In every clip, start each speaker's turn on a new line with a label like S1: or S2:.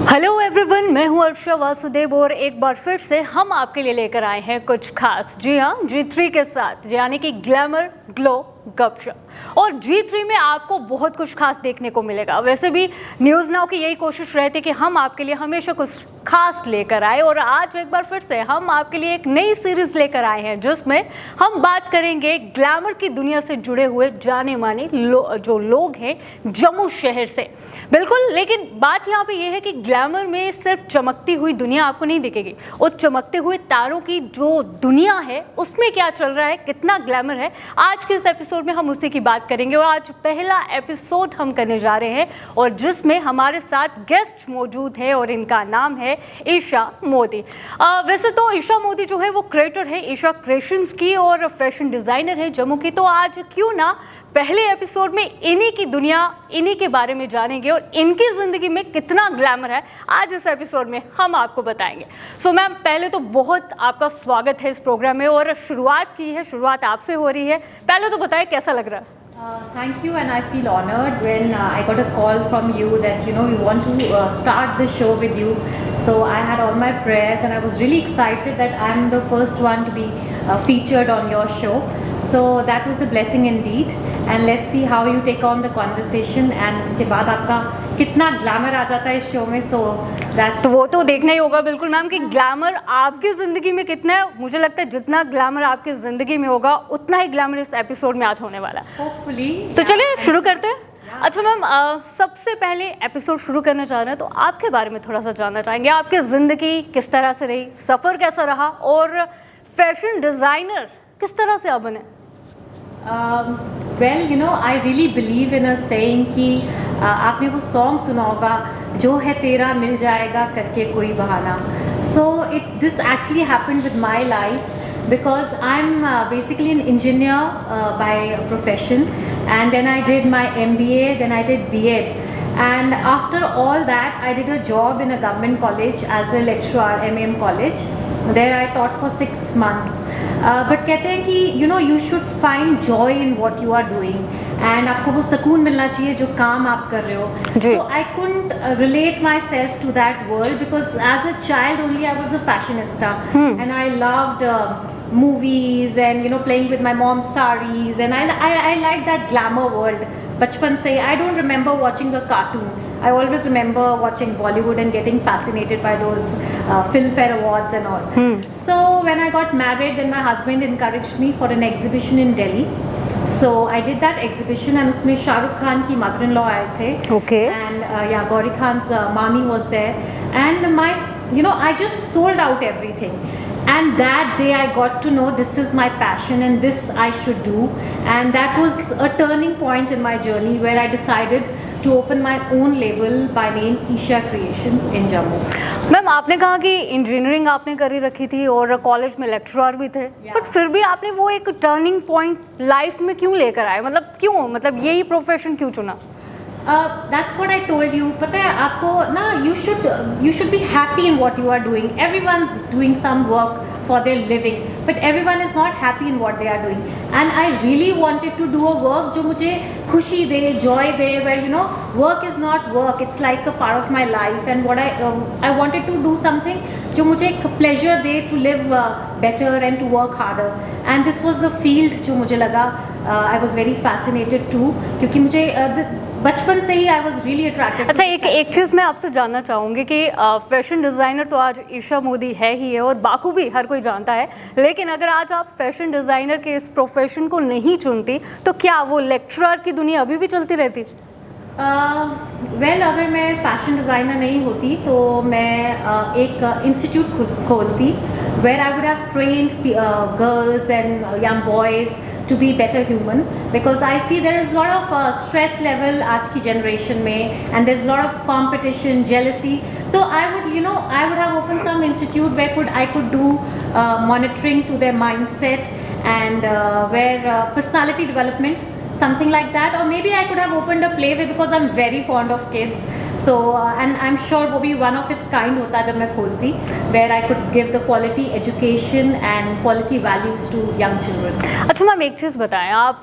S1: Hello everyone, मैं हूं अर्षा वासुदेव और एक बार फिर से हम आपके लिए लेकर आए हैं कुछ खास। जी हाँ, G3 के साथ, यानी कि ग्लैमर ग्लो गपशप। और G3 में आपको बहुत कुछ खास देखने को मिलेगा। वैसे भी न्यूज़ नाउ की यही कोशिश रहती है कि हम आपके लिए हमेशा कुछ खास लेकर आए, और आज एक बार फिर से हम आपके लिए एक नई सीरीज लेकर आए हैं जिसमें हम बात करेंगे ग्लैमर की दुनिया से जुड़े हुए जाने माने जो लोग हैं जम्मू शहर से। बिल्कुल, लेकिन बात यहाँ पे ये है कि ग्लैमर में सिर्फ चमकती हुई दुनिया आपको नहीं दिखेगी, उस चमकते हुए तारों की जो दुनिया है उसमें क्या चल रहा है, कितना ग्लैमर है, आज के इस एपिसोड में हम उसी की बात करेंगे। और आज पहला एपिसोड हम करने जा रहे हैं और जिसमें हमारे साथ गेस्ट मौजूद है और इनका नाम है ईशा मोदी। वैसे तो ईशा मोदी जो है वो क्रिएटर है ईशा क्रिएशंस की और फैशन डिजाइनर है जम्मू की। तो आज क्यों ना पहले एपिसोड में इन्हीं की दुनिया, इन्हीं के बारे में जानेंगे और इनकी जिंदगी में कितना ग्लैमर है आज इस एपिसोड में हम आपको बताएंगे। सो मैम, पहले तो बहुत आपका स्वागत है इस प्रोग्राम में और शुरुआत आपसे हो रही है। पहले तो बताएं कैसा लग रहा है?
S2: Thank you, and I feel honored when I got a call from you that you want to start the show with you. So I had all my prayers, and I was really excited that I'm the first one to be featured on your show. So that was a blessing indeed. And let's see how you take on the conversation, and उसके बाद आपका कितना glamour आ जाता है इस show में। सो
S1: तो वो तो देखना ही होगा बिल्कुल मैम कि ग्लैमर आपकी ज़िंदगी में कितना है। मुझे लगता है जितना ग्लैमर आपकी ज़िंदगी में होगा उतना ही ग्लैमर इस एपिसोड में आज होने वाला है।
S2: होपफुली।
S1: तो चलिए शुरू करते हैं। अच्छा मैम, सबसे पहले एपिसोड शुरू करना चाह रहे हैं तो आपके बारे में थोड़ा सा जानना चाहेंगे। आपकी ज़िंदगी किस तरह से रही, सफ़र कैसा रहा और फैशन डिज़ाइनर किस तरह से आप बने?
S2: Well, I really believe in a saying कि आपने वो सॉन्ग सुना होगा, जो है तेरा मिल जाएगा करके कोई बहाना। So this actually happened with my life because I'm basically an engineer by profession, and then I did my MBA, then I did BEd, and after all that I did a job in a government college as a lecturer, MEM college. There I taught for 6 months. But कहते हैं कि you should find joy in what you are doing, and आपको वो सुकून मिलना चाहिए जो काम आप कर रहे हो। So I couldn't relate myself to that world because as a child only I was a fashionista, and I loved movies and playing with my mom's saris, and I liked that glamour world. बचपन से I don't remember watching a cartoon. I always remember watching Bollywood and getting fascinated by those Filmfare awards and all. So when I got married, then my husband encouraged me for an exhibition in Delhi. So I did that exhibition, and उसमें शाहरुख खान की mother-in-law आए थे.
S1: Okay.
S2: And Gauri Khan's mommy was there, and I just sold out everything. And that day I got to know this is my passion and this I should do, and that was a turning point in my journey where I decided to open my own label by name Isha Creations in Jammu.
S1: Ma'am, आपने कहा कि engineering आपने करी रखी थी और college में lecturer भी थे, बट फिर भी आपने वो एक टर्निंग पॉइंट लाइफ में क्यों लेकर आए? मतलब यही प्रोफेशन क्यों चुना?
S2: That's what I told you. पता है आपको ना, you should be happy in what you are doing. Everyone's doing some work for their living, but everyone is not happy in what they are doing. And I really wanted to do a work जो मुझे खुशी दे, joy they, where work is not work. It's like a part of my life, and what I wanted to do something जो मुझे एक pleasure they to live better and to work harder. And this was the field जो मुझे लगा I was very fascinated too, क्योंकि मुझे बचपन से ही आई वॉज रियली अट्रैक्टेड।
S1: अच्छा, एक चीज़ मैं आपसे जानना चाहूँगी कि फैशन डिज़ाइनर तो आज ईशा मोदी है ही है और बाखूबी हर कोई जानता है, लेकिन अगर आज आप फैशन डिज़ाइनर के इस प्रोफेशन को नहीं चुनती तो क्या वो लेक्चरर की दुनिया अभी भी चलती रहती?
S2: वेल, अगर मैं फैशन डिज़ाइनर नहीं होती तो मैं एक इंस्टीट्यूट खोलती where I would have trained girls and young boys to be better human, because I see there is a lot of stress level आज की generation में, and there's a lot of competition, jealousy. So I would have opened some institute where I could do monitoring to their mindset and where personality development, something like that, or maybe I could have opened a play because I'm very fond of kids. So and I'm sure वो भी one of its kind होता जब मैं खोलती, where I could give the quality education and quality values to young children.
S1: अच्छा ma'am, एक चीज़ बताएं, आप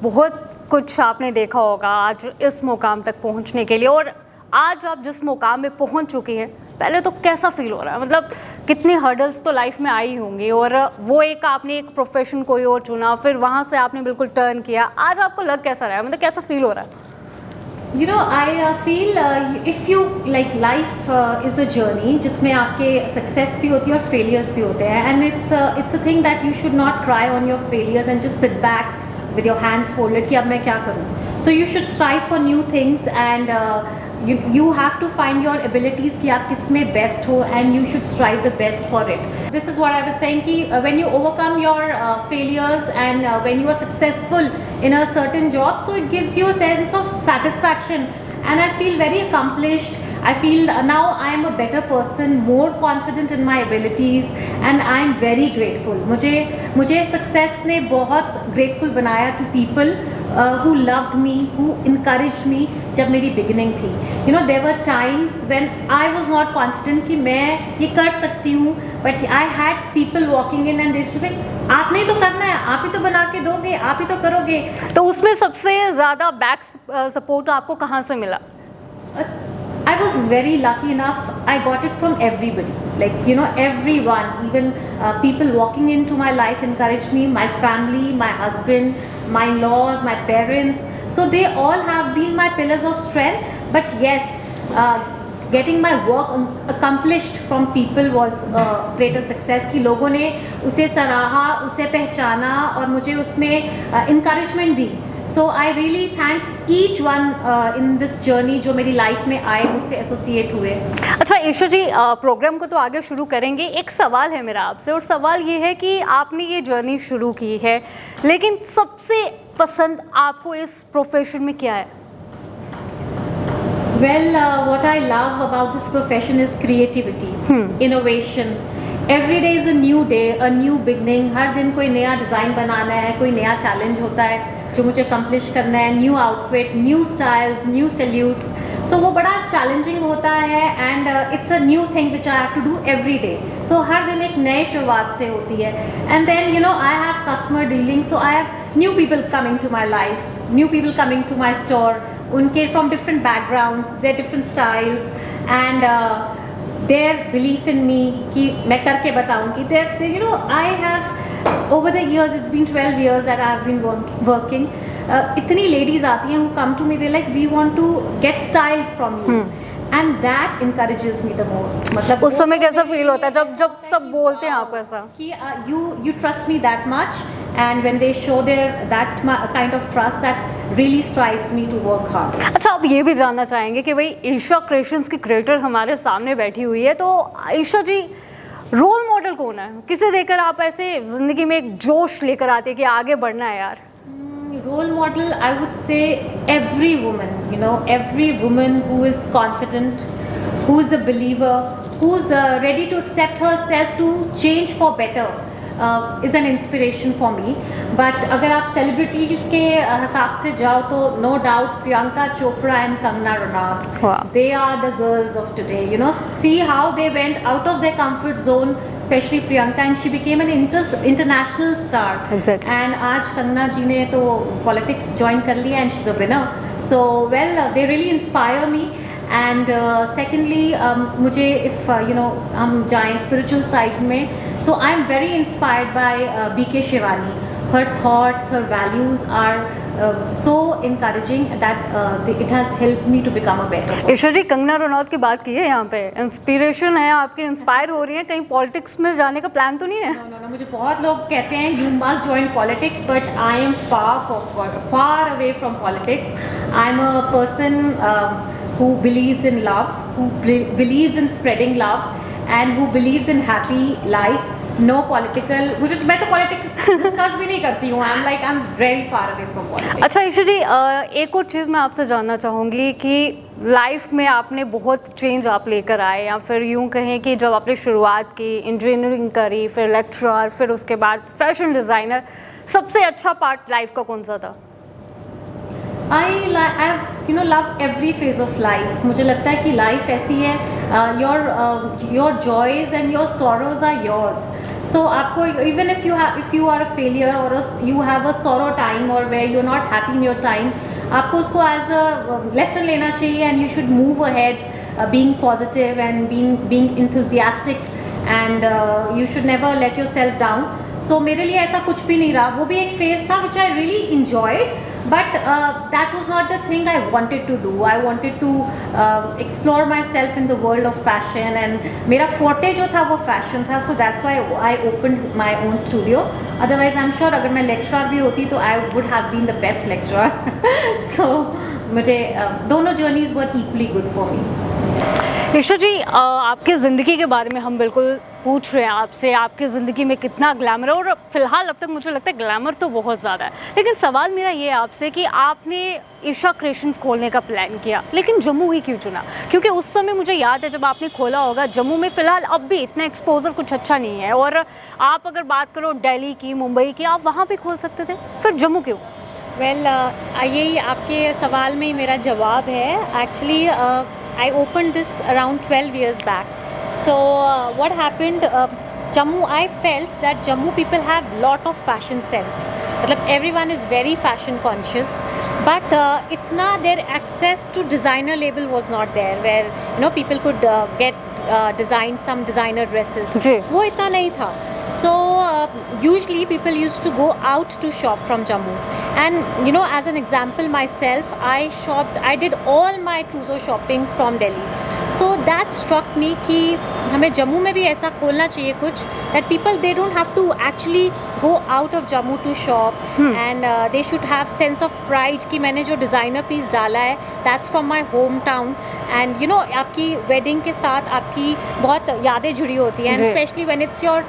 S1: बहुत कुछ आपने देखा होगा आज इस मुकाम तक पहुंचने के लिए, और आज आप जिस मुकाम में पहुंच चुकी हैं, पहले तो कैसा फील हो रहा है? मतलब कितनी हर्डल्स तो लाइफ में आई होंगी, और वो एक आपने एक प्रोफेशन कोई और चुना, फिर वहाँ से आपने बिल्कुल टर्न किया, आज आपको लग कैसा रहा है, मतलब कैसा फील हो रहा है?
S2: You know, I feel if you like life is a journey जिसमें आपके success भी होती है और failures भी होते हैं, and it's a thing that you should not cry on your failures and just sit back with your hands folded कि अब मैं क्या करूँ. So you should strive for new things, and you have to find your abilities कि आप किस में best हो, and you should strive the best for it. This is what I was saying कि when you overcome your failures and when you are successful in a certain job, so it gives you a sense of satisfaction, and I feel very accomplished. I feel now I am a better person, more confident in my abilities, and I am very grateful. मुझे success ने बहुत grateful बनाया to people who loved me, who encouraged me जब मेरी beginning थी. You know, there were times when I was not confident कि मैं ये कर सकती हूँ, but I had people walking in and they used to say, आपने ही तो करना है, आप ही तो बना के दोगे, आप ही तो करोगे.
S1: तो उसमें सबसे ज़्यादा बैक सपोर्ट आपको कहाँ से मिला?
S2: I was very lucky enough. I got it from everybody. Like, you know, everyone, even people walking into my life encouraged me, my family, my husband, my in-laws, my parents. So they all have been my pillars of strength. But yes, getting my work accomplished from people was a greater success कि लोगों ने उसे सराहा, उसे पहचाना और मुझे उसमें encouragement the. So I really thank each one in this journey जो मेरी लाइफ में आए, मुझसे एसोसिएट हुए.
S1: अच्छा ईशा जी, प्रोग्राम को तो आगे शुरू करेंगे. एक सवाल है मेरा आपसे, और सवाल ये है कि आपने ये जर्नी शुरू की है, लेकिन सबसे पसंद आपको इस प्रोफेशन में क्या है?
S2: Well, what I love about this profession is creativity, innovation. Every day is a new day, a new beginning. हर दिन कोई नया डिज़ाइन बनाना है, कोई नया चैलेंज होता है जो मुझे अकम्प्लिश करना है. New outfit, new styles, new salutes. So वो बड़ा चैलेंजिंग होता है, and it's a new thing which I have to do every day. So हर दिन एक नए शुरुआत से होती है. And then you know I have customer dealing, so I have new people coming to my life, new people coming to my store. उनके from different backgrounds, their different styles, and their belief in me कि मैं करके बताऊँगी. You know, I have over the years, it's been 12 years that I've been working. इतनी ladies आती हैं who come to me, they're like, we want to get styled from you. And that encourages me the most. मतलब
S1: उस समय कैसा feel होता है जब सब बोलते हैं आपको ऐसा
S2: कि you trust me that much, and when they show their that kind of trust, that really strives me to work hard.
S1: अच्छा, आप ये भी जानना चाहेंगे कि भाई ईशा क्रिएशंस की क्रिएटर हमारे सामने बैठी हुई है, तो ईशा जी रोल मॉडल कौन है? किसे देखकर आप ऐसे जिंदगी में एक जोश लेकर आते हैं कि आगे बढ़ना है यार?
S2: Role model, I would say every woman, you know, every woman who is confident, who is a believer, who's ready to accept herself to change for better, is an inspiration for me. But अगर आप celebrities के हिसाब से जाओ तो no doubt Priyanka Chopra and Kangana Ranaut,
S1: Wow.
S2: They are the girls of today. You know, see how they went out of their comfort zone, especially Priyanka, and she became an international star.
S1: Exactly.
S2: And आज कंगना जी ने तो politics join कर लिया, and she's a winner. So well, they really inspire me. And secondly, मुझे if you know हम जाएं spiritual side में, so I'm very inspired by B.K. Shivani. Her thoughts, her values are so encouraging that it has helped me to become a better person.
S1: Isha जी, कंगना रनौत की बात की है यहाँ पे, इंस्पिरेशन है आपकी, इंस्पायर हो रही है, कहीं पॉलिटिक्स में जाने का प्लान तो नहीं है?
S2: No, मुझे बहुत लोग कहते हैं you must join politics, but I am far away from politics. I am a person who believes in love, who believes in spreading love, and who believes in happy life. No political, मैं तो politics discuss भी नहीं करती हूँ. I'm very far away from politics.
S1: अच्छा ईशा जी, एक और चीज़ मैं आपसे जानना चाहूँगी कि लाइफ में आपने बहुत चेंज आप लेकर आए, या फिर यूँ कहें कि जब आपने शुरुआत की, इंजीनियरिंग करी, फिर लेक्चरर, फिर उसके बाद फैशन डिज़ाइनर, सबसे अच्छा पार्ट लाइफ का कौन सा था?
S2: I've love every phase of life. मुझे लगता है कि life ऐसी है, your joys and your sorrows are yours. So आपको even if you are a failure or you have a sorrow time or where you're not happy in your time, आपको उसको as a lesson लेना चाहिए and you should move ahead being positive and being enthusiastic and you should never let yourself down. So मेरे लिए ऐसा कुछ भी नहीं रहा. वो भी एक फेज था which I really enjoyed, but that was not the thing I wanted to do. I wanted to explore myself in the world of fashion, and मेरा forte जो था वो fashion था, so that's why I opened my own studio. Otherwise I'm sure अगर मैं lecturer भी होती तो I would have been the best lecturer. So मुझे दोनों journeys were equally good for me.
S1: Isha जी, आपकी ज़िंदगी के बारे में हम बिल्कुल पूछ रहे हैं आपसे, आपकी ज़िंदगी में कितना ग्लैमर है, और फ़िलहाल अब तक मुझे लगता है ग्लैमर तो बहुत ज़्यादा है, लेकिन सवाल मेरा ये है आपसे कि आपने ईशा क्रिएशंस खोलने का प्लान किया, लेकिन जम्मू ही क्यों चुना? क्योंकि उस समय मुझे याद है जब आपने खोला होगा जम्मू में, फ़िलहाल अब भी इतना एक्सपोजर कुछ अच्छा नहीं है, और आप अगर बात करो दिल्ली की, मुंबई की, आप वहाँ पर खोल सकते थे, फिर जम्मू क्यों?
S2: वेल, यही आपके सवाल में ही मेरा जवाब है. Actually I opened this around 12 years back. So what happened, Jammu, I felt that Jammu people have lot of fashion sense. मतलब everyone is very fashion conscious, but itna their access to designer label was not there, where you know people could get design some designer dresses. वो इतना नहीं था. So usually people used to go out to shop from Jammu, and you know, as an example myself, I did all my trousseau shopping from Delhi. So that struck me कि हमें जम्मू में भी ऐसा खोलना चाहिए कुछ, that people they don't have to actually go out of Jammu to shop, and they should have sense of pride कि मैंने जो designer piece डाला है that's from my hometown, and you know आपकी wedding के साथ आपकी बहुत यादें जुड़ी होती हैं, and especially when it's your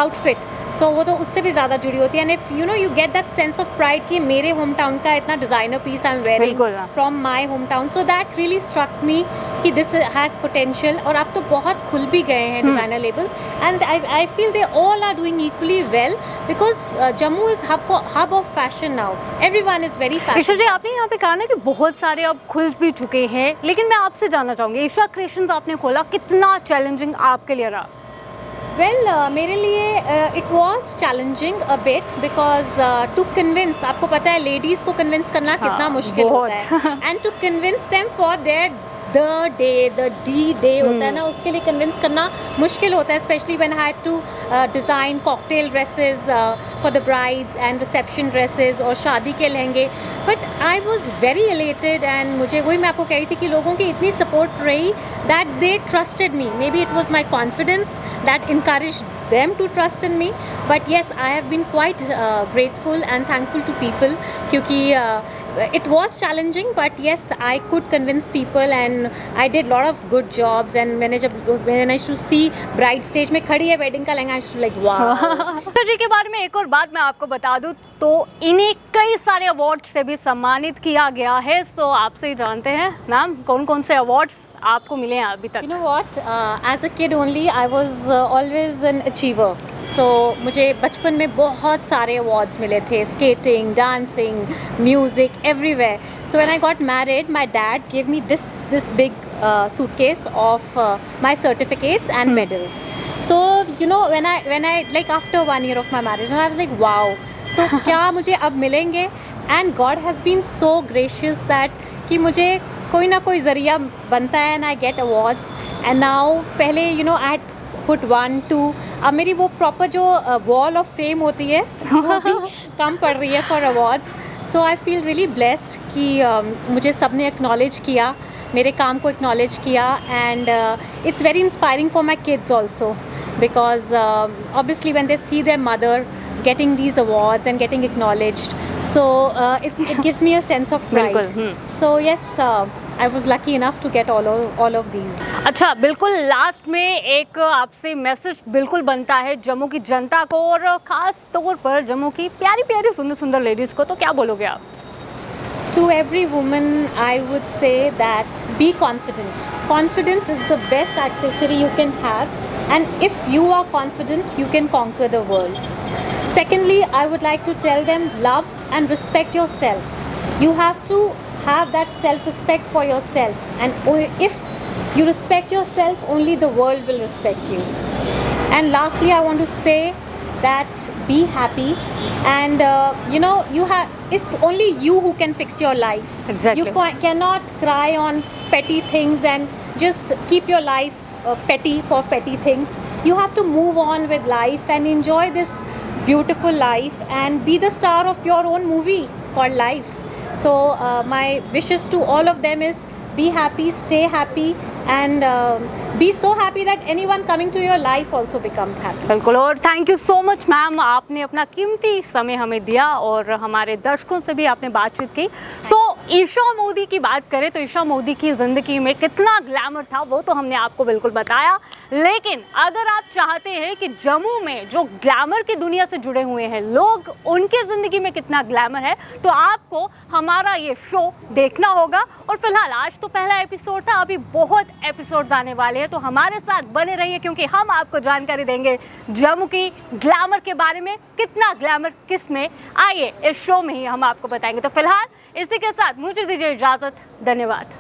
S2: outfit. सो वो तो उससे भी ज़्यादा जुड़ी होती है. And if you know you get that sense of pride कि मेरे होम टाउन का इतना designer piece I am wearing from my hometown, so that really struck me कि दिस हैज़ पोटेंशियल. और अब तो बहुत खुल भी गए हैं designer labels, and I feel they all are doing equally well, because Jammu is hub of fashion now. Everyone is very fashion.
S1: Isha ji, आपने यहाँ पे कहा ना कि बहुत सारे अब खुल भी चुके हैं, लेकिन मैं आपसे जानना चाहूँगी, ईशा क्रिएशंस आपने खोला, कितना चैलेंजिंग आपके लिए रहा?
S2: वेल, मेरे लिए it was challenging a bit, because to convince, आपको पता है लेडीज़ को कन्विंस करना कितना मुश्किल होता है, and to convince them for their the D day होता है ना, उसके लिए कन्विंस करना मुश्किल होता है, especially when I had to design cocktail dresses for the brides and reception dresses और शादी के लहंगे. But I was very elated, and मुझे वही मैं आपको कह रही थी कि लोगों की इतनी सपोर्ट रही that they trusted me. May be it was my confidence that encouraged them to trust in me, but yes, I have been quite grateful and thankful to people क्योंकि it was challenging, but yes, I could convince people, and I did lot of good jobs. And when I used to see bride stage में खड़ी है wedding का lehenga, I used to like wow.
S1: तो जी के बारे में एक और बात मैं आपको बता दूं तो इन्हें कई सारे अवार्ड से भी सम्मानित किया गया है. सो आपसे ही जानते हैं मैम, कौन कौन से अवार्ड्स आपको मिले हैं अभी तक?
S2: You know what, as a kid only I was always an achiever. So मुझे बचपन में बहुत सारे awards मिले थे, skating, dancing, music, everywhere. So when I got married, my dad gave me this big suitcase of my certificates and medals. So you know, when I like after 1 year of my marriage, I was like wow. So क्या मुझे अब मिलेंगे? And God has been so gracious that कि मुझे कोई ना कोई ज़रिया बनता है, and I get awards. And now पहले you know I had put 1, 2, अब मेरी वो प्रॉपर जो वॉल ऑफ फेम होती है वो भी कम पड़ रही है for awards. So I feel really blessed कि मुझे सब ने एक्नॉलेज किया, मेरे काम को एक्नॉलेज किया, and it's very inspiring for my kids also, because obviously when they see their mother getting these awards and getting acknowledged, so it gives me a sense of pride. So yes, I was lucky enough to get all of these.
S1: अच्छा, बिल्कुल last में एक आपसे message बिल्कुल बनता है जम्मू की जनता को, और ख़ास तौर पर जम्मू की प्यारी प्यारी सुंदर सुंदर लेडीज़ को, तो क्या बोलोगे आप?
S2: To every woman, I would say that be confident. Confidence is the best accessory you can have, and if you are confident, you can conquer the world. Secondly, I would like to tell them love and respect yourself. You have to have that self-respect for yourself, and if you respect yourself, only the world will respect you. And lastly, I want to say that be happy, and it's only you who can fix your life.
S1: Exactly.
S2: You cannot cry on petty things and just keep your life petty for petty things. You have to move on with life and enjoy this beautiful life and be the star of your own movie called life. So my wishes to all of them is be happy, stay happy, and be so happy that anyone coming to your life also becomes happy.
S1: बिल्कुल, और thank you so much ma'am, आपने अपना कीमती समय हमें दिया और हमारे दर्शकों से भी आपने बातचीत की। सो ईशा मोदी की बात करें तो ईशा मोदी की ज़िंदगी में कितना ग्लैमर था वो तो हमने आपको बिल्कुल बताया, लेकिन अगर आप चाहते हैं कि जम्मू में जो ग्लैमर की दुनिया से जुड़े हुए हैं लोग, उनके ज़िंदगी में कितना ग्लैमर है, तो आपको हमारा ये शो देखना होगा। और फिलहाल आज तो पहला एपिसोड था, अभी बहुत एपिसोड्स आने वाले हैं, तो हमारे साथ बने रहिए क्योंकि हम आपको जानकारी देंगे जम्मू की ग्लैमर के बारे में, कितना ग्लैमर किस में। आइए इस शो में ही हम आपको बताएंगे। तो फिलहाल इसी के साथ मुझे दीजिए इजाज़त, धन्यवाद।